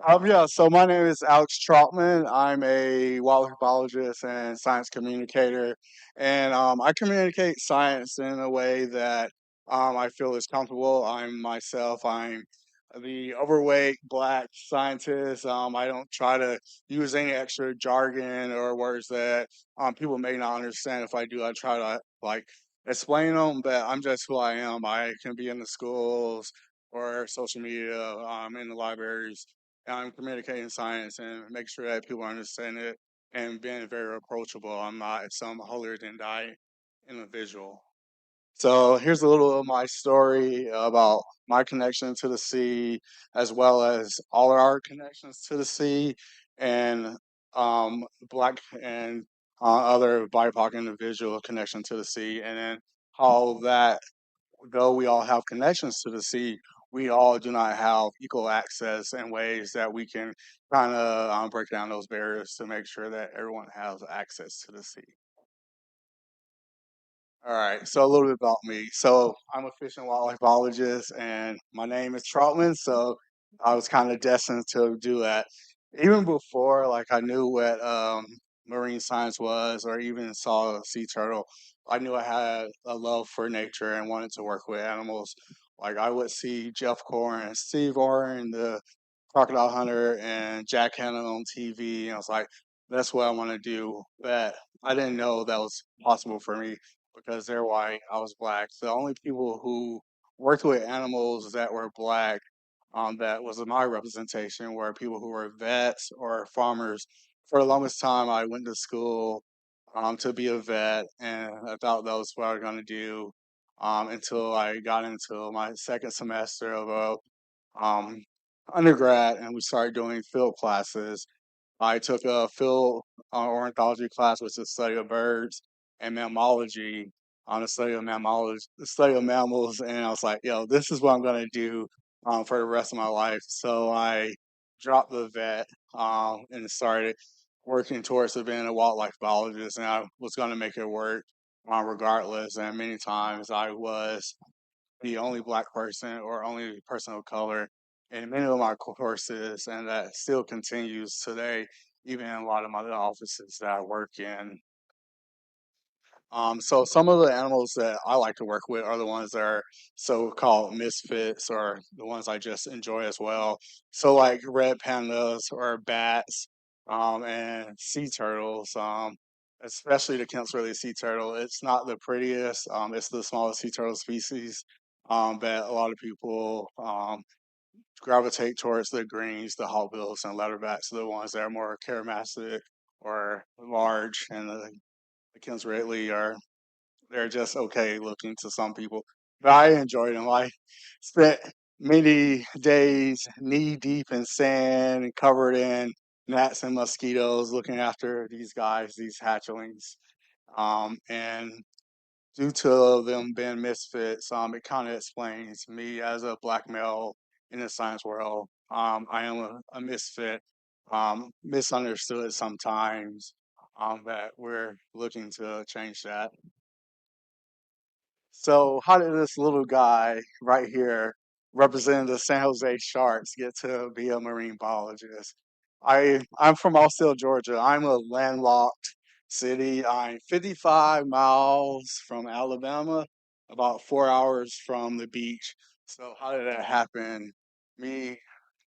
Yeah, so my name is Alex Troutman. I'm a wildlife biologist and science communicator, and I communicate science in a way that I feel is comfortable. I'm the overweight black scientist. I don't try to use any extra jargon or words that people may not understand. If I do, I try to explain them, but I'm just who I am. I can be in the schools or social media, in the libraries. I'm communicating science and make sure that people understand it and being very approachable. I'm not some holier than thou individual. So here's a little of my story about my connection to the sea, as well as all of our connections to the sea, and Black and other BIPOC individual connection to the sea, and then how that though we all have connections to the sea, we all do not have equal access and ways that we can kind of break down those barriers to make sure that everyone has access to the sea. All right, so a little bit about me. So I'm a fish and wildlife biologist, and my name is Troutman. So I was kind of destined to do that. Even before, like I knew what marine science was, or even saw a sea turtle, I knew I had a love for nature and wanted to work with animals. Like I would see Jeff Corn and Steve Oren, the crocodile hunter, and Jack Hanna on TV, and I was like, that's what I want to do. But I didn't know that was possible for me because they're white, I was black. The only people who worked with animals that were black, that was my representation, were people who were vets or farmers. For the longest time, I went to school to be a vet, and I thought that was what I was going to do until I got into my second semester of um, undergrad, and we started doing field classes. I took a field ornithology class, which is the study of birds, and mammalogy on the study of mammals, and I was like, "Yo, this is what I'm gonna do for the rest of my life." So I dropped the vet and started working towards being a wildlife biologist, and I was gonna make it work regardless. And many times I was the only black person or only person of color in many of my courses, and that still continues today, even in a lot of my other offices that I work in. So some of the animals that I like to work with are the ones that are so-called misfits, or the ones I just enjoy as well. So like red pandas or bats, and sea turtles. Especially the Kemp's-Ridley sea turtle. It's not the prettiest. It's the smallest sea turtle species. But a lot of people gravitate towards the greens, the hawkbills, and leatherbacks, the ones that are more charismatic or large, and the Kemp's-Ridley are they're just okay looking to some people. But I enjoyed them. I spent many days knee deep in sand and covered in gnats and mosquitoes looking after these guys, these hatchlings. And due to them being misfits, it kind of explains me as a black male in the science world. I am a misfit, misunderstood sometimes, that we're looking to change that. So how did this little guy right here representing the San Jose Sharks get to be a marine biologist? I'm from Austell, Georgia. I'm a landlocked city. I'm 55 miles from Alabama, about 4 hours from the beach. So how did that happen? Me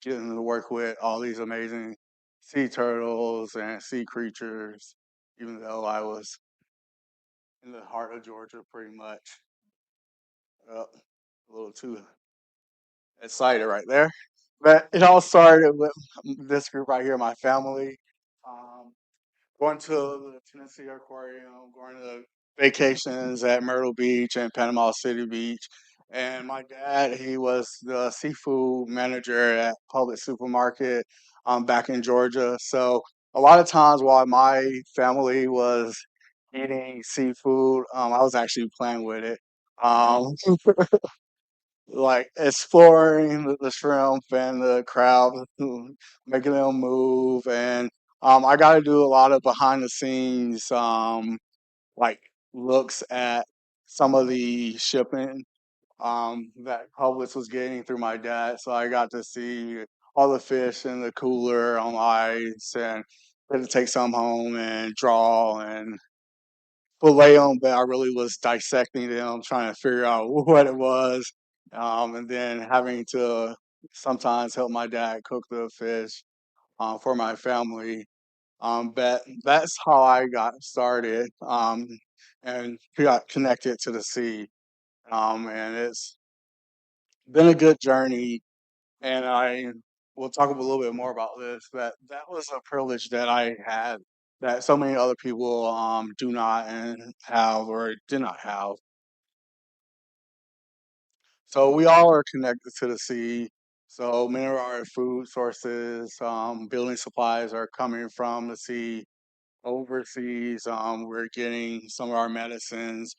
getting to work with all these amazing sea turtles and sea creatures, even though I was in the heart of Georgia pretty much. A little too excited right there. But it all started with this group right here, my family. Um, Going to the Tennessee Aquarium, going to vacations at Myrtle Beach and Panama City Beach. And my dad, he was the seafood manager at Public Supermarket back in Georgia. So a lot of times while my family was eating seafood, I was actually playing with it. Um, like exploring the shrimp and the crab, making them move, and I got to do a lot of behind the scenes, like looks at some of the shipping that Publix was getting through my dad. So I got to see all the fish in the cooler on ice and had to take some home and draw and fillet them, but I really was dissecting them, trying to figure out what it was, and then having to sometimes help my dad cook the fish for my family. But that's how I got started, and got connected to the sea. And it's been a good journey, and I will talk a little bit more about this. That was a privilege that I had that so many other people do not and have or did not have. So we all are connected to the sea. So many of our food sources, building supplies are coming from the sea. Overseas, we're getting some of our medicines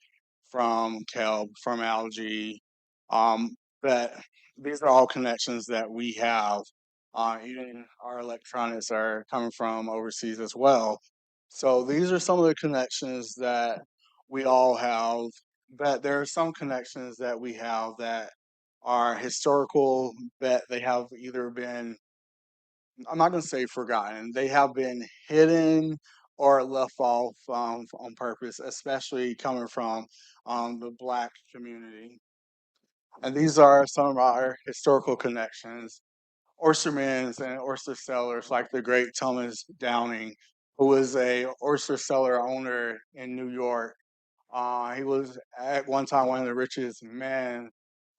from kelp, from algae. Um, that these are all connections that we have. Even our electronics are coming from overseas as well. So these are some of the connections that we all have. But there are some connections that we have that are historical, that they have either been, I'm not going to say forgotten. They have been hidden or left off on purpose, especially coming from the Black community. And these are some of our historical connections. Oystermen and oyster sellers like the great Thomas Downing, who was a oyster seller owner in New York. He was at one time one of the richest men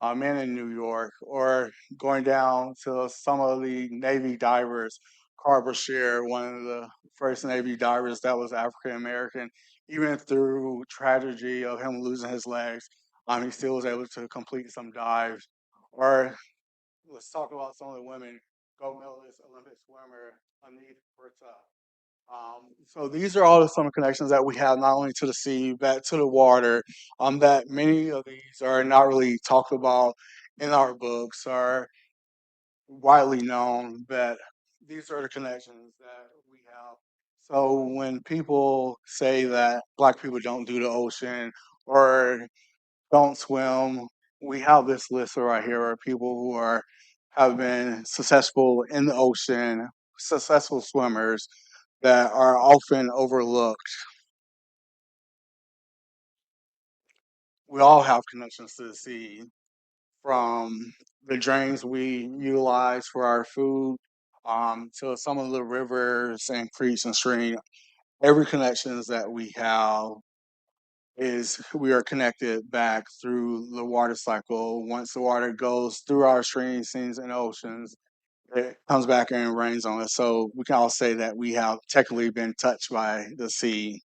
in New York, or going down to some of the Navy divers. Carl Brashear, one of the first Navy divers that was African American, even through tragedy of him losing his legs, he still was able to complete some dives. Or let's talk about some of the women. Gold medalist, Olympic swimmer, Anita Berta. So these are all the some connections that we have not only to the sea but to the water. That many of these are not really talked about in our books or widely known, but these are the connections that we have. So when people say that Black people don't do the ocean or don't swim, we have this list right here of people who are have been successful in the ocean, successful swimmers that are often overlooked. We all have connections to the sea, from the drains we utilize for our food, to some of the rivers and creeks and streams. Every connections that we have is we are connected back through the water cycle. Once the water goes through our streams, seas, and oceans, it comes back and rains on us. So we can all say that we have technically been touched by the sea.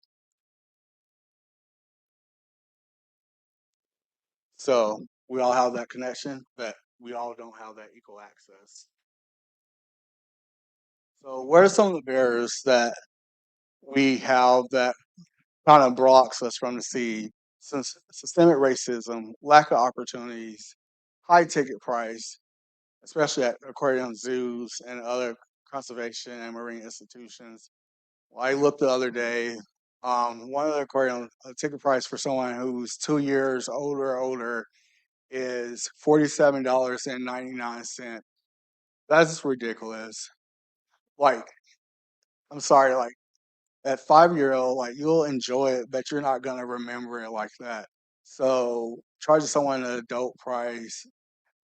So we all have that connection, but we all don't have that equal access. So what are some of the barriers that we have that kind of blocks us from the sea? Since systemic racism, lack of opportunities, high ticket price, especially at aquarium zoos and other conservation and marine institutions. I looked the other day. One of the aquarium ticket price for someone who's 2 years older or older is $47.99. That's ridiculous. Like, I'm sorry, like at 5 year old, like you'll enjoy it, but you're not gonna remember it like that. So charging someone an adult price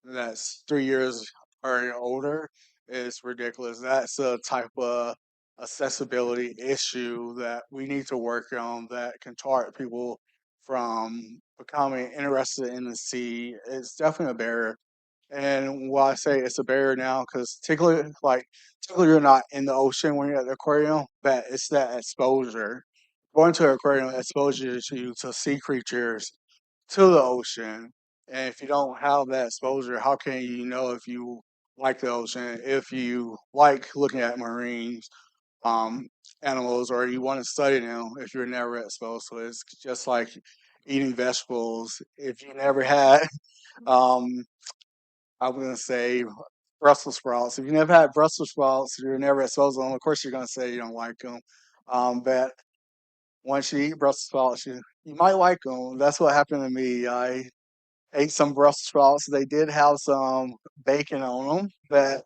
that's 3 years or older is ridiculous. That's a type of accessibility issue that we need to work on that can tart people from becoming interested in the sea. It's definitely a barrier. And why I say it's a barrier now, because typically you're not in the ocean when you're at the aquarium, but it's that exposure. Going to an aquarium exposes you to sea creatures, to the ocean. And if you don't have that exposure, how can you know if you like the ocean, if you like looking at marines, um, animals, or you want to study them if you're never exposed to it? It's just like eating vegetables. If you never had um, I'm gonna say Brussels sprouts. If you never had Brussels sprouts, you're never exposed to them. Of course, you're gonna say you don't like them. But once you eat Brussels sprouts, you might like them. That's what happened to me. I ate some Brussels sprouts. They did have some bacon on them, but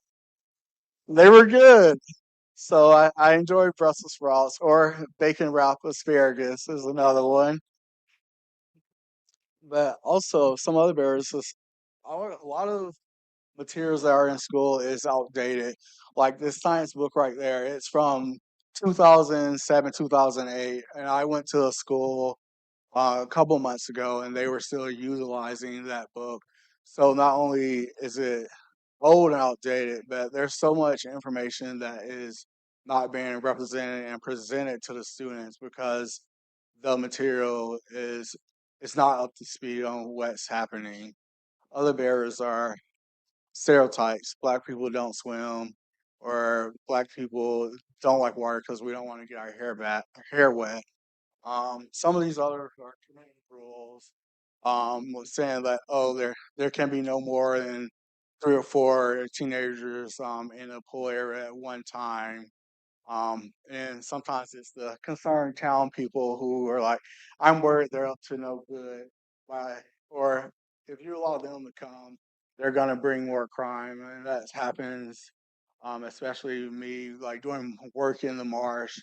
They were good. So I enjoy Brussels sprouts or bacon wrapped asparagus is another one. But also some other berries, a lot of materials that are in school is outdated. Like this science book right there, it's from 2007, 2008, and I went to a school a couple months ago, and they were still utilizing that book. So not only is it old and outdated, but there's so much information that is not being represented and presented to the students because the material is it's not up to speed on what's happening. Other barriers are stereotypes. Black people don't swim, or black people don't like water because we don't want to get our hair wet. Some of these other are community rules, was saying that there can be no more than 3 or 4 teenagers in a pool area at one time. And sometimes it's the concerned town people who are like, I'm worried they're up to no good. By, or if you allow them to come, they're gonna bring more crime, and that happens. Especially me, like doing work in the marsh.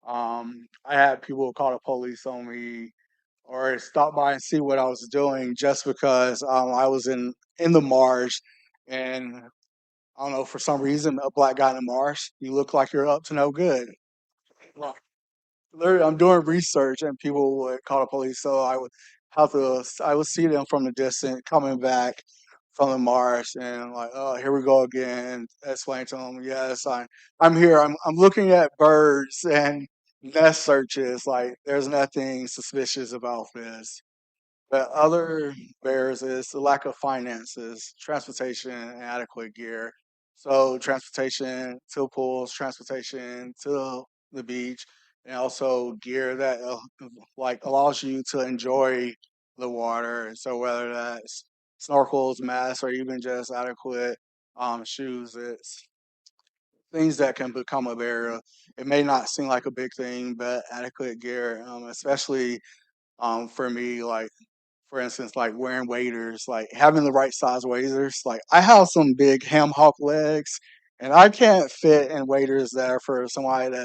I had people call the police on me or stop by and see what I was doing just because I was in the marsh and I don't know for some reason a black guy in the marsh, you look like you're up to no good. Well, literally, I'm doing research and people would call the police, so I would see them from the distance coming back from the marsh and like, oh, here we go again. Explain to them, yes, I'm here. I'm looking at birds and nest searches. Like, there's nothing suspicious about this. But other barriers is the lack of finances, transportation, and adequate gear. So transportation to pools, transportation to the beach, and also gear that like allows you to enjoy the water. So whether that's snorkels, masks, or even just adequate shoes, it's things that can become a barrier. It may not seem like a big thing, but adequate gear, especially for me, like for instance, like wearing waders, like having the right size waders. Like I have some big ham hock legs, and I can't fit in waders that are for somebody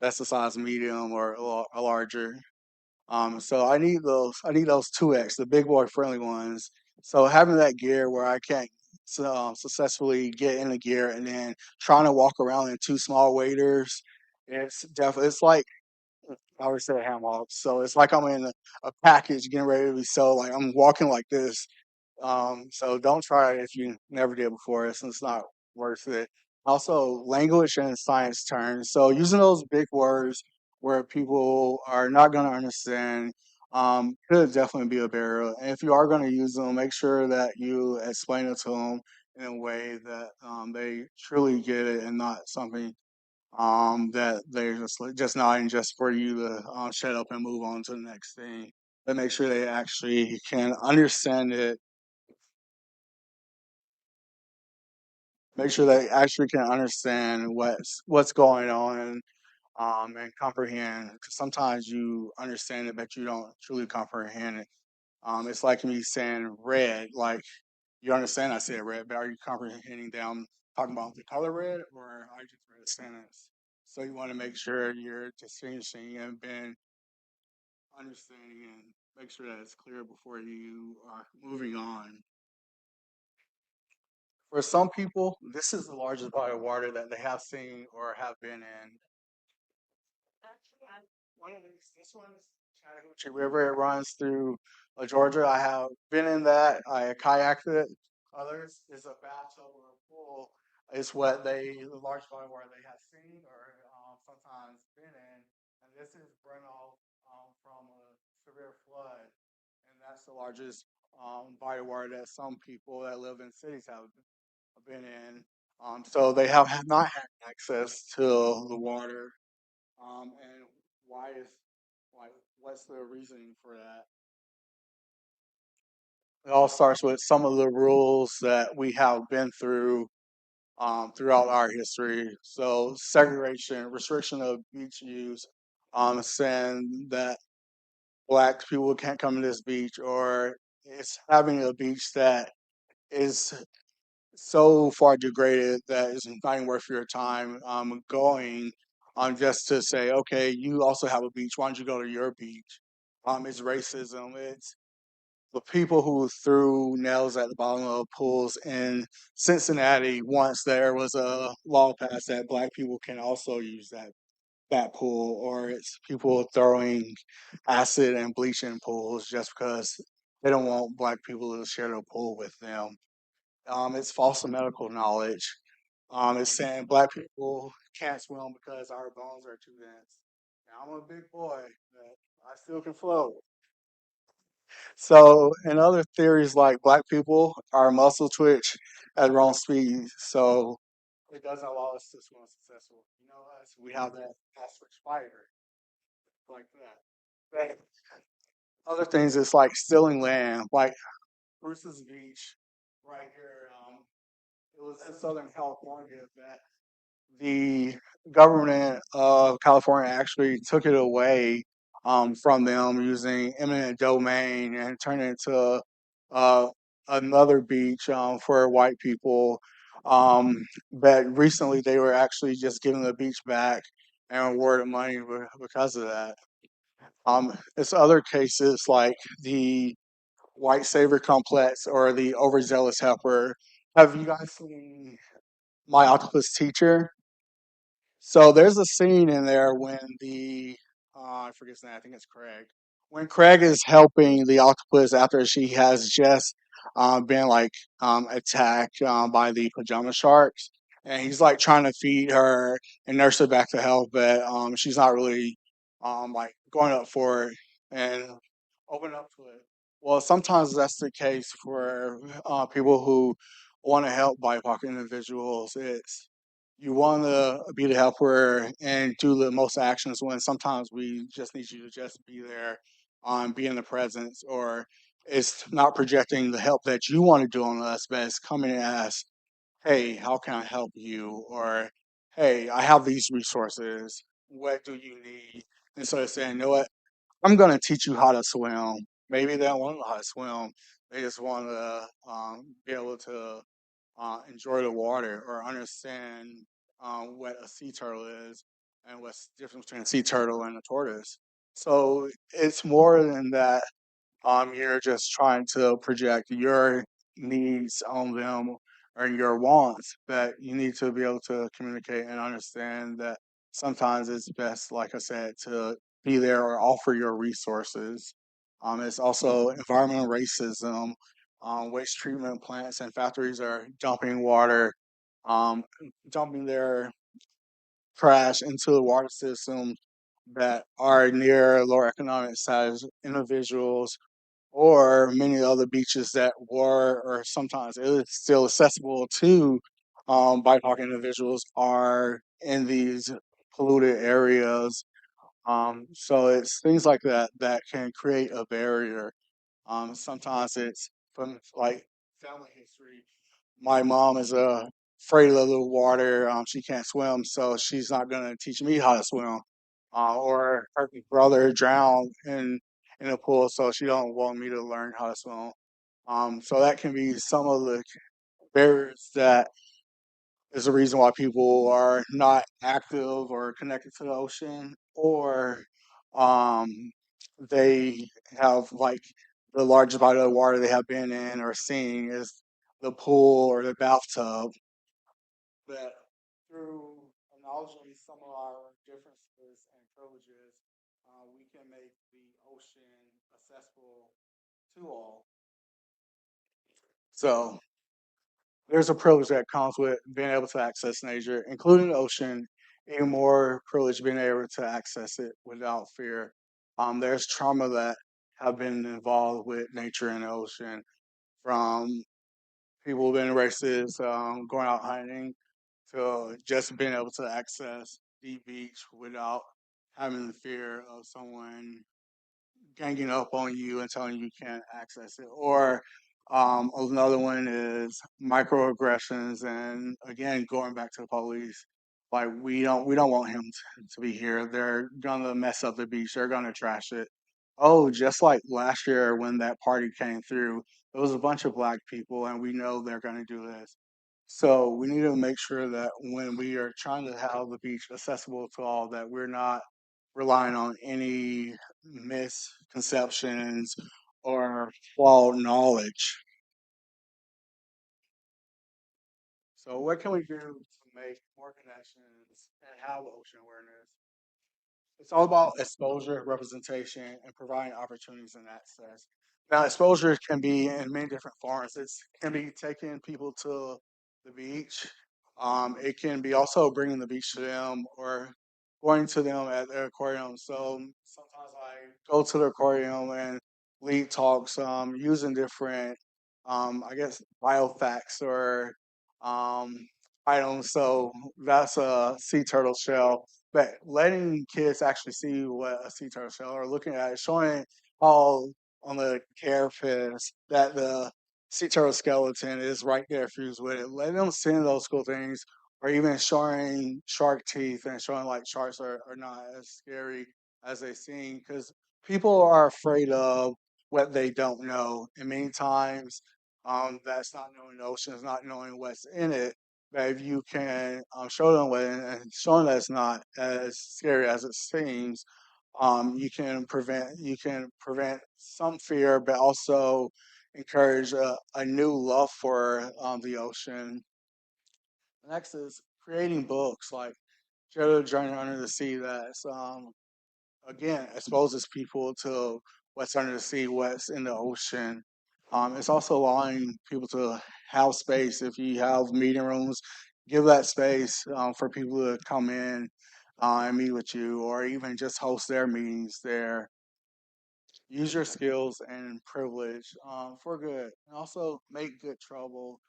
that's a size medium or a larger. So I need those 2X, the big boy friendly ones. So having that gear where I can't successfully get in the gear and then trying to walk around in two small waders, it's definitely it's like I always say ham hock. So it's like I'm in a package getting ready to be sold. Like I'm walking like this. So don't try it if you never did before. It's not worth it. Also, language and science terms. So using those big words where people are not going to understand could definitely be a barrier. And if you are going to use them, make sure that you explain it to them in a way that they truly get it and not something that they're just nodding just for you to shut up and move on to the next thing. But make sure they actually can understand it. Make sure they actually can understand what's going on and comprehend. 'Cause sometimes you understand it, but you don't truly comprehend it. It's like me saying red, like you understand I said red, but are you comprehending that I'm talking about the color red, or I just read a sentence? So you want to make sure you're distinguishing and being understanding and make sure that it's clear before you are moving on. For some people, this is the largest body of water that they have seen or have been in. One of these, this one's Chattahoochee River. It runs through Georgia. I have been in that. I kayaked it. Others is a bathtub or a pool. Is what the large body of water they have seen or sometimes been in. And this is runoff from a severe flood. And that's the largest body of water that some people that live in cities have been in. So they have not had access to the water. And why is like what's the reasoning for that? It all starts with some of the rules that we have been through throughout our history. So segregation, restriction of beach use, saying that black people can't come to this beach, or it's having a beach that is so far degraded that it's not even worth your time going just to say, okay, you also have a beach. Why don't you go to your beach? It's racism. It's the people who threw nails at the bottom of pools in Cincinnati once there was a law passed that black people can also use that pool, or it's people throwing acid and bleach in pools just because they don't want black people to share the pool with them. It's false medical knowledge. It's saying black people can't swim because our bones are too dense. Now, I'm a big boy, but I still can float. So, and other theories like black people, our muscle twitch at the wrong speed, so it doesn't allow us to swim successful. You know, us, we have that ostrich spider like that. But other things, it's like stealing land, like Bruce's Beach right here. It was in Southern California that the government of California actually took it away from them using eminent domain and turned it into uh, another beach for white people. But recently, they were actually just giving the beach back and awarded money because of that. It's other cases like the white savior complex or the overzealous helper. Have you guys seen My Octopus Teacher? So there's a scene in there when I forget his name, I think it's Craig. When Craig is helping the octopus after she has just been like attacked by the pajama sharks, and he's like trying to feed her and nurse her back to health, but she's not really like going up for it and open up to it. Well, sometimes that's the case for people who want to help BIPOC individuals. It's you want to be the helper and do the most actions when sometimes we just need you to just be there, be in the presence, or it's not projecting the help that you want to do on us, but it's coming as, hey, how can I help you? Or, hey, I have these resources. What do you need? Instead of saying, you know what, I'm going to teach you how to swim. Maybe they don't want to know how to swim. They just want to be able to enjoy the water or understand what a sea turtle is and what's the difference between a sea turtle and a tortoise. So it's more than that. You're just trying to project your needs on them or your wants, but you need to be able to communicate and understand that sometimes it's best, like I said, to be there or offer your resources. It's also environmental racism. Waste treatment plants and factories are dumping water, um, dumping their trash into the water system that are near lower economic size individuals or many other beaches that were or sometimes it is still accessible to BIPOC individuals are in these polluted areas. So it's things like that that can create a barrier. Sometimes it's from like family history. My mom is afraid of the water. She can't swim, so she's not gonna teach me how to swim. Or her brother drowned in a pool, so she don't want me to learn how to swim. So that can be some of the barriers that is the reason why people are not active or connected to the ocean, or um, they have like the largest body of water they have been in or seen is the pool or the bathtub. But through acknowledging some of our differences and privileges, we can make the ocean accessible to all. So there's a privilege that comes with being able to access nature, including the ocean, even more privilege being able to access it without fear. There's trauma that have been involved with nature and the ocean, from people being racist, going out hunting, to just being able to access the beach without having the fear of someone ganging up on you and telling you can't access it. Or another one is microaggressions, and again, going back to the police. Like we don't want him to be here. They're gonna mess up the beach. They're gonna trash it. Oh, just like last year when that party came through, there was a bunch of black people, and we know they're gonna do this. So we need to make sure that when we are trying to have the beach accessible to all, that we're not relying on any misconceptions or flawed knowledge. So what can we do to make more connections and have ocean awareness? It's all about exposure, representation, and providing opportunities and access. Now, exposure can be in many different forms. It can be taking people to the beach. It can be also bringing the beach to them or going to them at the aquarium. So sometimes I go to the aquarium and lead talks using different, I guess, biofacts or items. So that's a sea turtle shell, but letting kids actually see what a sea turtle shell or looking at it, showing how on the carapace that the sea turtle skeleton is right there fused with it. Letting them see those cool things, or even showing shark teeth and showing like sharks are not as scary as they seem, because people are afraid of what they don't know. And many times, that's not knowing the ocean, is not knowing what's in it. But if you can show them what, and show them that it's not as scary as it seems, you can prevent some fear, but also encourage a new love for the ocean. Next is creating books like Joe Journey Under the Sea that's again exposes people to what's under the sea, what's in the ocean. It's also allowing people to have space. If you have meeting rooms, give that space for people to come in and meet with you, or even just host their meetings there. Use your skills and privilege for good, and also make good trouble.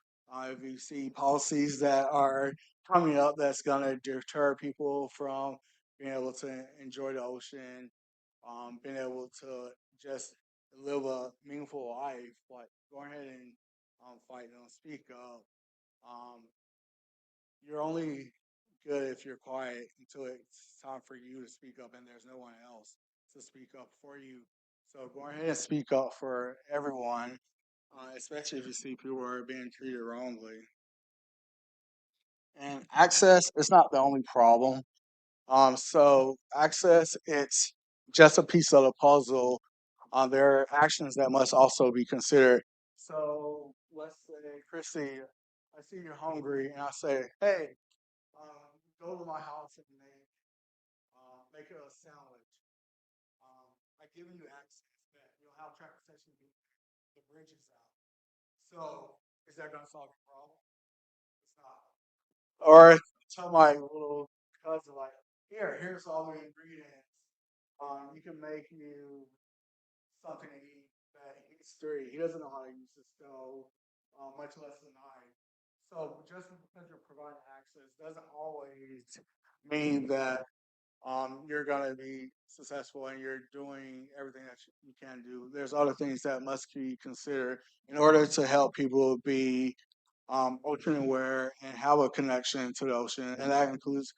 If you see policies that are coming up that's going to deter people from being able to enjoy the ocean, being able to just live a meaningful life, like go ahead and fight and speak up. Um, you're only good if you're quiet until it's time for you to speak up and there's no one else to speak up for you. So go ahead and speak up for everyone, especially if you see people are being treated wrongly. And access is not the only problem. So access, it's just a piece of the puzzle. There are actions that must also be considered. So let's say, Chrissy, I see you're hungry, and I say, hey, go to my house and make a sandwich. I given you access that you'll have transportation to the bridges out. So is that going to solve your problem? It's not. Or tell my little cousin like, here's all the ingredients. You can make you something to eat that he's three. He doesn't know how to use the stove, much less a knife. So just because you're providing access doesn't always mean that you're going to be successful and you're doing everything that you can do. There's other things that must be considered in order to help people be ocean aware and have a connection to the ocean, and that includes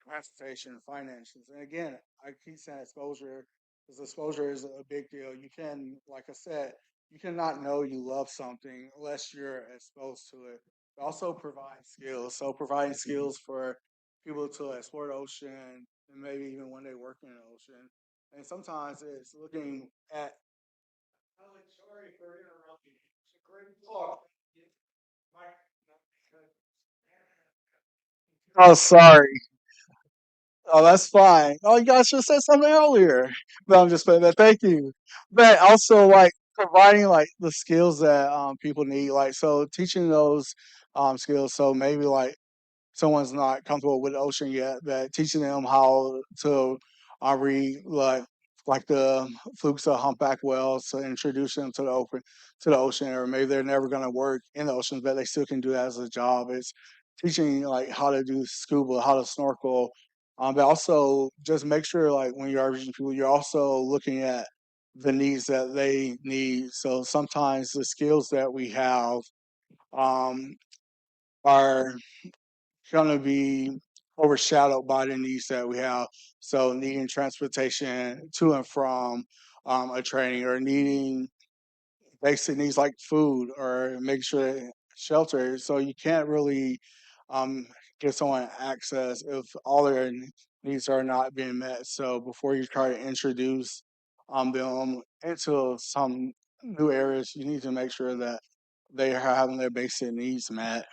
transportation, finances. And again, I keep saying exposure because exposure is a big deal. You can, like I said, you cannot know you love something unless you're exposed to it. But also provide skills. So providing skills for people to explore the ocean and maybe even one day working in the ocean. And sometimes it's looking at. Sorry for interrupting. It's a great talk. Oh, sorry. Oh, that's fine. Oh, you guys should have said something earlier. No, I'm just playing that. Thank you. But also, like providing like the skills that people need, like so teaching those skills. So maybe like someone's not comfortable with the ocean yet, that teaching them how to read like the flukes of humpback whales to introduce them to the ocean, or maybe they're never going to work in the ocean, but they still can do that as a job. It's teaching like how to do scuba, how to snorkel, but also just make sure like when you're reaching people, you're also looking at the needs that they need. So sometimes the skills that we have um, are going to be overshadowed by the needs that we have. So needing transportation to and from a training, or needing basic needs like food, or make sure shelter, so you can't really um, give someone access if all their needs are not being met. So before you try to introduce them into some new areas, you need to make sure that they are having their basic needs met.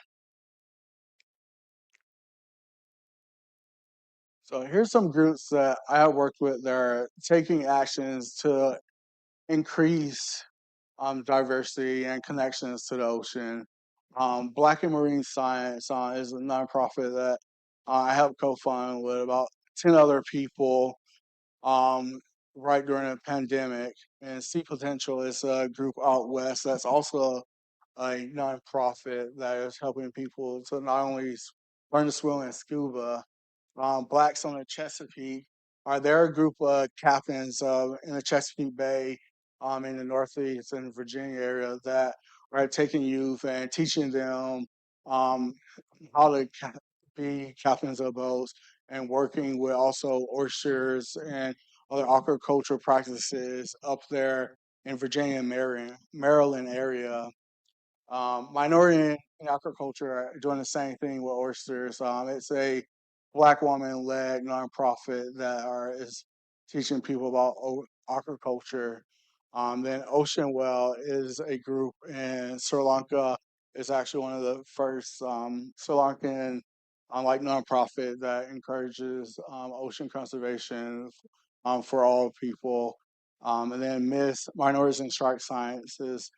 So here's some groups that I have worked with that are taking actions to increase diversity and connections to the ocean. Black and Marine Science is a nonprofit that I helped co-fund with about 10 other people um, right during the pandemic. And Sea Potential is a group out west that's also a nonprofit that is helping people to not only learn to swim and scuba, Blacks on the Chesapeake. They're a group of captains in the Chesapeake Bay, in the Northeast and Virginia area that are taking youth and teaching them um, how to be captains of boats and working with also oysters and other aquaculture practices up there in Virginia and Maryland area. Minority in Aquaculture are doing the same thing with oysters. It's a Black woman-led nonprofit that is teaching people about aquaculture. Then Ocean Well is a group in Sri Lanka. It's actually one of the first Sri Lankan like nonprofit that encourages ocean conservation for all people. And then Miss Minorities in Shark Sciences,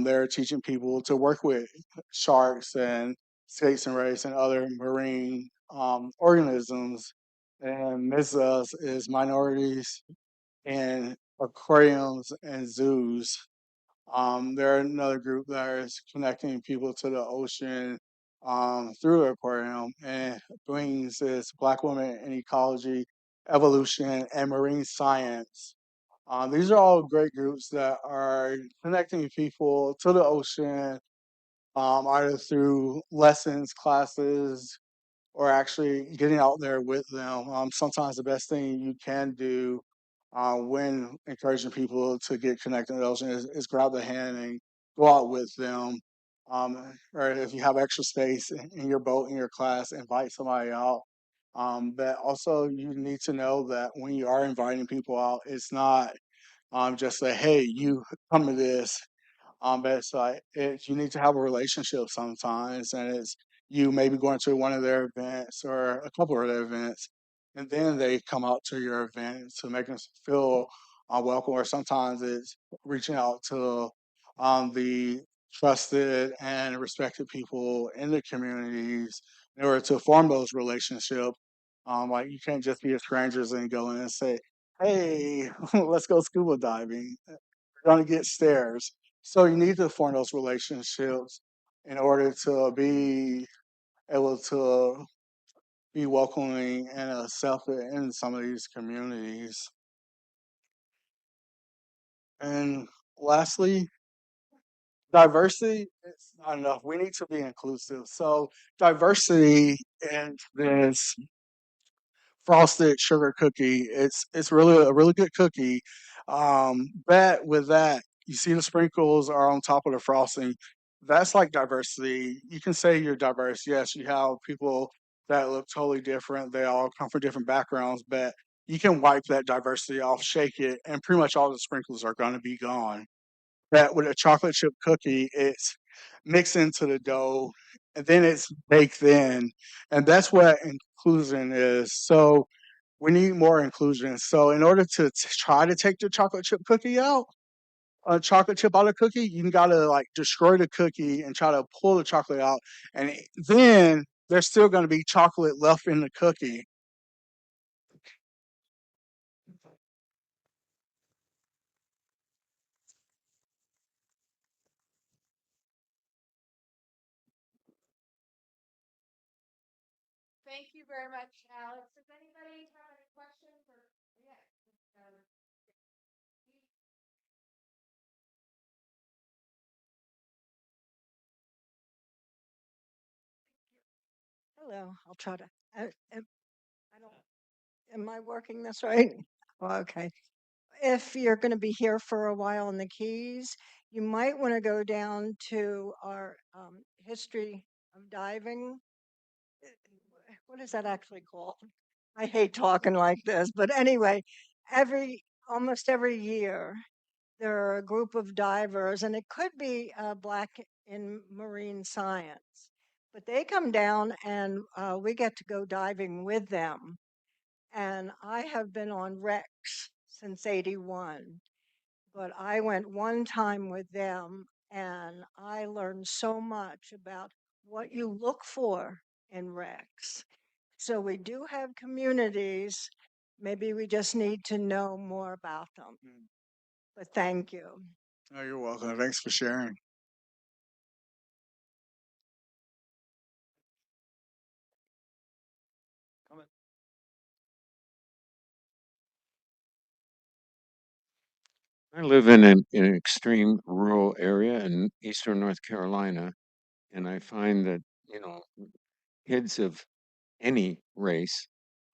they're teaching people to work with sharks and skates and rays and other marine organisms. And MISA is minorities in aquariums and zoos. They're another group that is connecting people to the ocean through the aquarium. And BWINGS is Black Women in Ecology, Evolution, and Marine Science. These are all great groups that are connecting people to the ocean, either through lessons, classes, or actually getting out there with them. Sometimes the best thing you can do when encouraging people to get connected to the ocean is grab the hand and go out with them. Or if you have extra space in your boat, in your class, invite somebody out. But also, you need to know that when you are inviting people out, it's not just say, hey, you come to this. But it's like you need to have a relationship sometimes, and it's you maybe going to one of their events or a couple of their events, and then they come out to your event to make them feel welcome. Or sometimes it's reaching out to the trusted and respected people in the communities in order to form those relationships. Like you can't just be a strangers and go in and say, "Hey, let's go scuba diving." You're going to get stares. So you need to form those relationships in order to be able to be welcoming and accepted in some of these communities. And lastly, diversity is not enough. We need to be inclusive. So diversity in this frosted sugar cookie. It's really a really good cookie. But with that, you see the sprinkles are on top of the frosting. That's like diversity. You can say you're diverse. Yes, you have people that look totally different. They all come from different backgrounds, but you can wipe that diversity off, shake it, and pretty much all the sprinkles are going to be gone. That with a chocolate chip cookie, it's mixed into the dough and then it's baked in. And that's what inclusion is. So we need more inclusion. So in order to try to take the chocolate chip cookie out, a chocolate chip out of cookie, you gotta like destroy the cookie and try to pull the chocolate out. And then there's still gonna be chocolate left in the cookie. Thank you very much, Alex. Does anybody have any questions or yeah? um, Hello, I'll try to. I don't. Am I working this right? Oh, okay. If you're going to be here for a while in the Keys, you might want to go down to our history of diving. What is that actually called? I hate talking like this, but anyway, almost every year there are a group of divers, and it could be black in marine science, but they come down and we get to go diving with them. And I have been on wrecks since '81, but I went one time with them and I learned so much about what you look for in wrecks. So we do have communities. Maybe we just need to know more about them. But thank you. Oh, you're welcome. Thanks for sharing. I live in an extreme rural area in eastern North Carolina, and I find that, kids of any race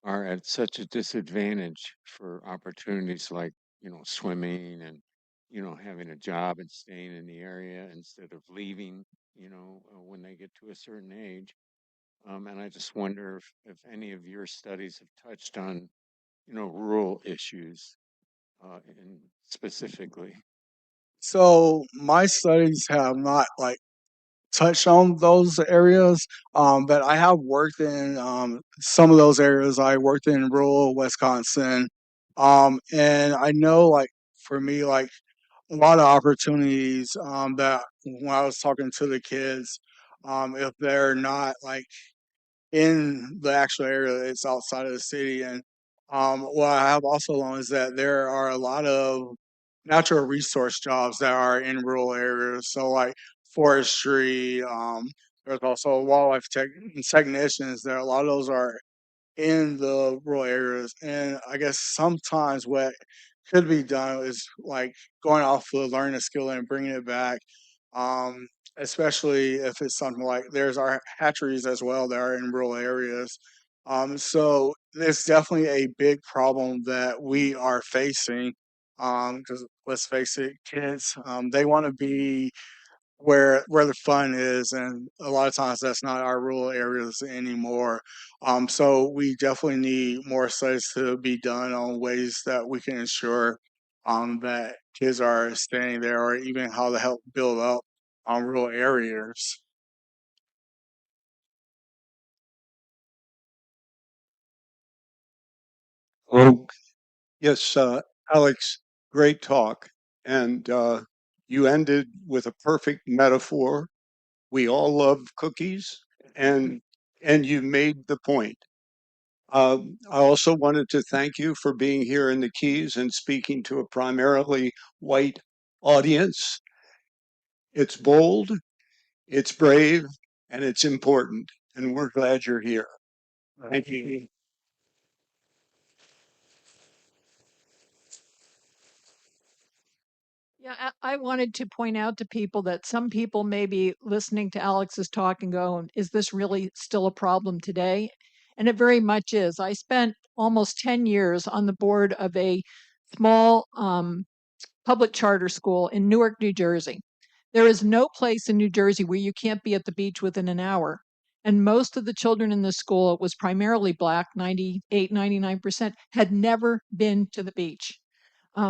are at such a disadvantage for opportunities like, swimming and, having a job and staying in the area instead of leaving, when they get to a certain age. And I just wonder if any of your studies have touched on, rural issues specifically. So my studies have not like touched on those areas, but I have worked in some of those areas. I worked in rural Wisconsin, and I know like for me like a lot of opportunities that when I was talking to the kids, if they're not like in the actual area, it's outside of the city. And what I have also learned is that there are a lot of natural resource jobs that are in rural areas. So like forestry, there's also wildlife technicians. There, a lot of those are in the rural areas. And I guess sometimes what could be done is like going off of learning a skill and bringing it back. Um, Especially if it's something like there's our hatcheries as well that are in rural areas. So there's definitely a big problem that we are facing. Because let's face it, kids, they want to be where the fun is, and a lot of times that's not our rural areas anymore. So we definitely need more studies to be done on ways that we can ensure that kids are staying there, or even how to help build up rural areas. Oh, yes, Alex, great talk. And you ended with a perfect metaphor. We all love cookies, and you made the point. I also wanted to thank you for being here in the Keys and speaking to a primarily white audience. It's bold, it's brave, and it's important. And we're glad you're here. Thank you. Yeah, I wanted to point out to people that some people may be listening to Alex's talk and go, is this really still a problem today? And it very much is. I spent almost 10 years on the board of a small public charter school in Newark, New Jersey. There is no place in New Jersey where you can't be at the beach within an hour. And most of the children in this school, it was primarily black, 98, 99%, had never been to the beach.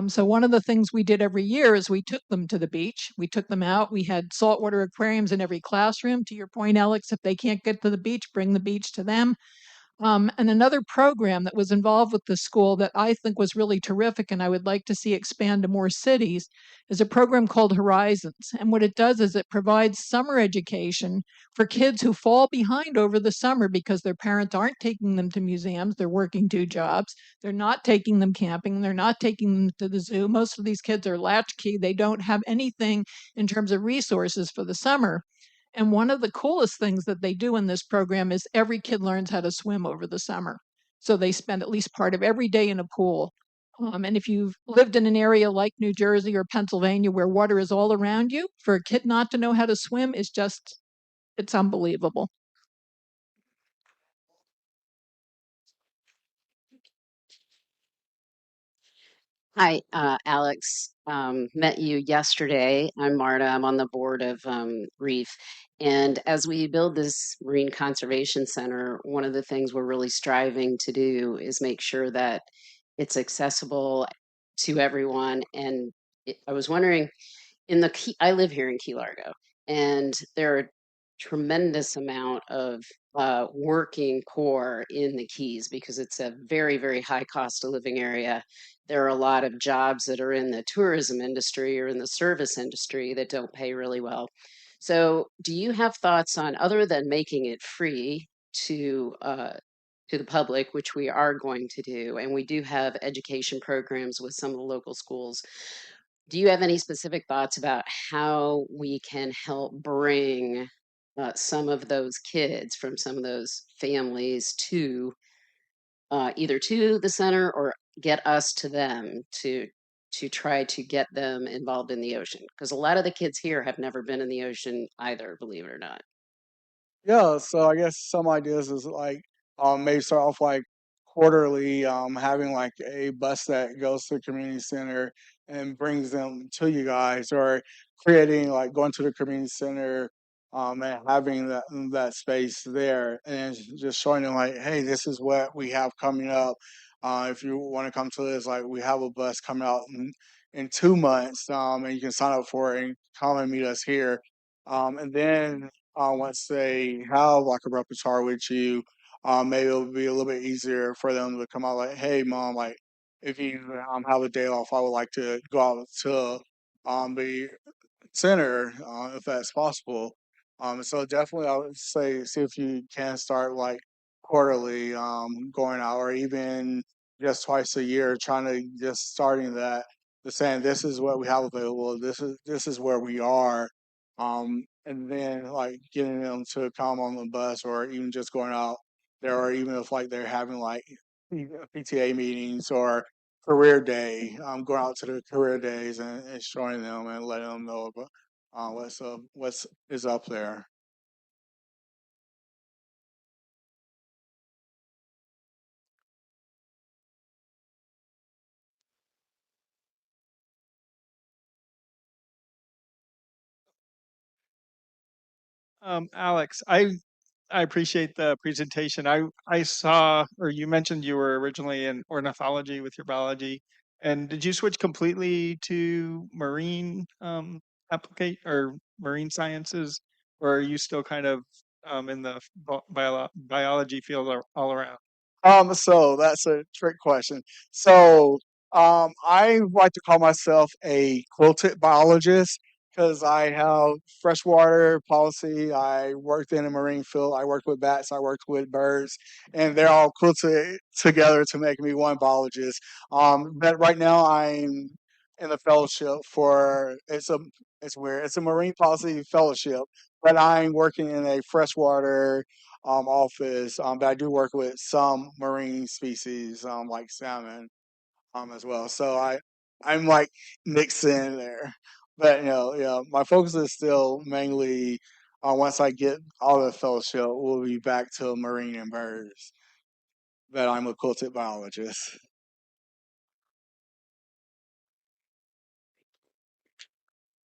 So one of the things we did every year is we took them to the beach. We took them out. We had saltwater aquariums in every classroom. To your point, Alex, if they can't get to the beach, bring the beach to them. And another program that was involved with the school that I think was really terrific and I would like to see expand to more cities is a program called Horizons. And what it does is it provides summer education for kids who fall behind over the summer because their parents aren't taking them to museums, they're working two jobs, they're not taking them camping, they're not taking them to the zoo. Most of these kids are latchkey, they don't have anything in terms of resources for the summer. And one of the coolest things that they do in this program is every kid learns how to swim over the summer. So they spend at least part of every day in a pool. And if you've lived in an area like New Jersey or Pennsylvania where water is all around you, for a kid not to know how to swim is just, it's unbelievable. Hi, Alex. Met you yesterday. I'm Marta. I'm on the board of REEF. And as we build this Marine Conservation Center, one of the things we're really striving to do is make sure that it's accessible to everyone. And I was wondering, I live here in Key Largo, and there are tremendous amount of working poor in the Keys because it's a very, very high cost of living area. There are a lot of jobs that are in the tourism industry or in the service industry that don't pay really well. So, do you have thoughts on, other than making it free to the public, which we are going to do, and we do have education programs with some of the local schools? Do you have any specific thoughts about how we can help bring some of those kids from some of those families to either to the center or get us to them to try to get them involved in the ocean? Because a lot of the kids here have never been in the ocean either, believe it or not. Yeah, so I guess some ideas is like maybe start off like quarterly, having like a bus that goes to the community center and brings them to you guys, or creating like going to the community center and having that space there and just showing them like, hey, this is what we have coming up. If you want to come to this, like we have a bus coming out in 2 months, and you can sign up for it and come and meet us here. And then once they have like a repertoire with you, maybe it'll be a little bit easier for them to come out like, hey, mom, like if you have a day off, I would like to go out to the center, if that's possible. So definitely, I would say see if you can start like quarterly, going out, or even just twice a year, trying to just starting that, just saying this is what we have available. This is where we are, and then like getting them to come on the bus, or even just going out there, or even if like they're having like PTA meetings or career day, going out to the career days and showing them and letting them know about what's is up there. Alex, I appreciate the presentation. I saw, or you mentioned you were originally in ornithology with your biology, and did you switch completely to marine applicate or marine sciences, or are you still kind of in the biology field all around? So that's a trick question. So, I like to call myself a quilted biologist because I have freshwater policy. I worked in a marine field. I worked with bats. I worked with birds, and they're all quilted together to make me one biologist. But right now I'm in the fellowship for it's weird. It's a marine policy fellowship, but I'm working in a freshwater office. But I do work with some marine species, like salmon, as well. So I'm like mixed in there. But yeah, my focus is still mainly, once I get out of the fellowship, we'll be back to marine and birds. But I'm a quilted biologist.